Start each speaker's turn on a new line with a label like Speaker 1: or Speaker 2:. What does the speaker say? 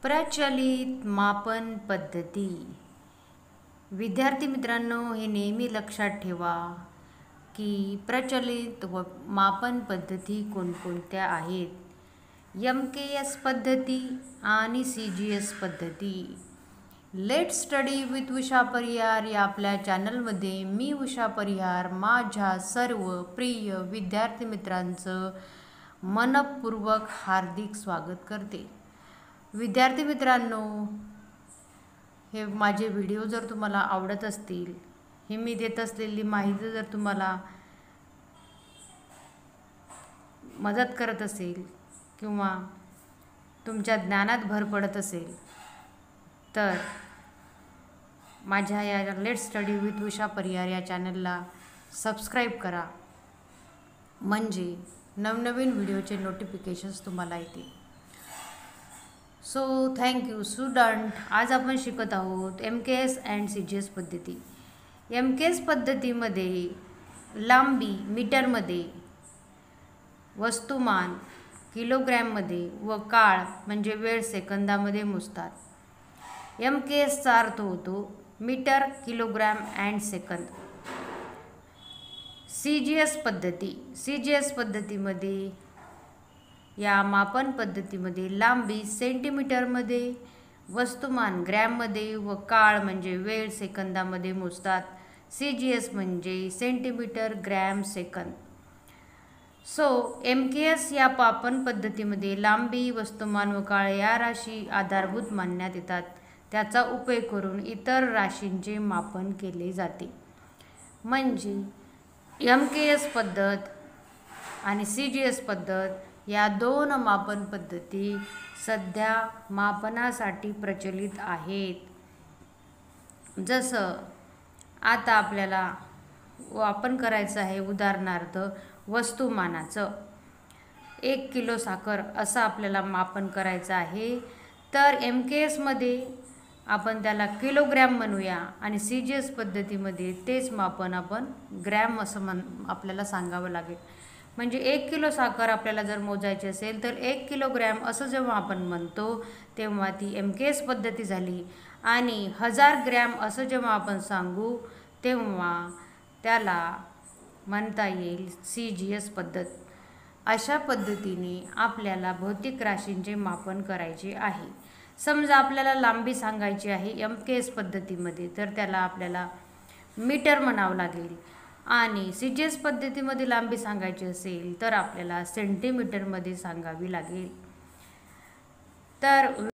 Speaker 1: प्रचलित मापन पद्धती। विद्यार्थी मित्रांनो, हे नेहमी लक्षात ठेवा की प्रचलित मापन पद्धती कोणकोणत्या आहेत. MKS पद्धती आणि CGS पद्धती. लेट स्टडी विथ उषा परिहार या आपल्या चॅनलमध्ये मी उषा परिहार माझ्या सर्व प्रिय विद्यार्थी मित्रांचं मनपूर्वक हार्दिक स्वागत करते. विद्यार्थी मित्रांनो, हे माझे व्हिडिओ जर तुम्हाला आवडत असतील, हे मी देत असलेली माहिती जर तुम्हाला मदत करत असेल किंवा तुमच्या ज्ञानात भर पडत असेल, तर माझ्या या लेट स्टडी विथ उषा परिहार या चॅनलला सबस्क्राईब करा, म्हणजे नवनवीन व्हिडिओचे नोटिफिकेशन्स तुम्हाला येतील. So thank you student. आज आपण शिकत आहोत MKS अँड CGS पद्धती. MKS पद्धतीमध्ये लांबी मीटरमध्ये, वस्तुमान किलोग्रॅममध्ये व काळ म्हणजे वेळ सेकंदामध्ये मोजतात. MKSचा अर्थ होतो metre, kilogram and second. CGS पद्धतीमध्ये या मापन पद्धतीमध्ये लांबी सेंटीमीटरमध्ये, वस्तुमान ग्रॅममध्ये व काळ म्हणजे वेळ सेकंदामध्ये मोजतात. CGS म्हणजे centimetre, gram, second. So MKS या मापन पद्धतीमध्ये लांबी, वस्तुमान व काळ या राशी आधारभूत मानण्यात येतात. त्याचा उपयोग करून इतर राशींचे मापन केले जाते. म्हणजे MKS पद्धत आणि CGS पद्धत या दोन मापन पद्धती सध्या मापनासाठी प्रचलित आहेत. जसं आता आपल्याला मापन करायचं आहे, उदाहरणार्थ वस्तुमानाचं 1 किलो साखर असं आपल्याला मापन करायचं आहे, तर MKS मध्ये आपण त्याला किलोग्रॅम म्हणूया आणि CGS पद्धतीमध्ये तेच मापन आपण ग्रॅम असं आपल्याला सांगावं लागेल. म्हणजे 1 किलो साखर आपल्याला जर मोजायची असेल तर 1 किलोग्रॅम असं जेव्हा आपण म्हणतो तेव्हा ती MKS पद्धती झाली. आणि 1000 ग्रॅम असं जेव्हा आपण सांगू तेव्हा त्याला म्हणता येईल CGS पद्धत. अशा पद्धतीने आपल्याला भौतिक राशींचे मापन करायचे आहे. समजा आपल्याला लांबी सांगायची आहे MKS पद्धतीमध्ये, तर त्याला आपल्याला मीटर म्हणावं लागेल. आणि CGS पद्धतीमध्ये लांबी सांगायची असेल तर आपल्याला सेंटीमीटरमध्ये सांगावी लागेल. तर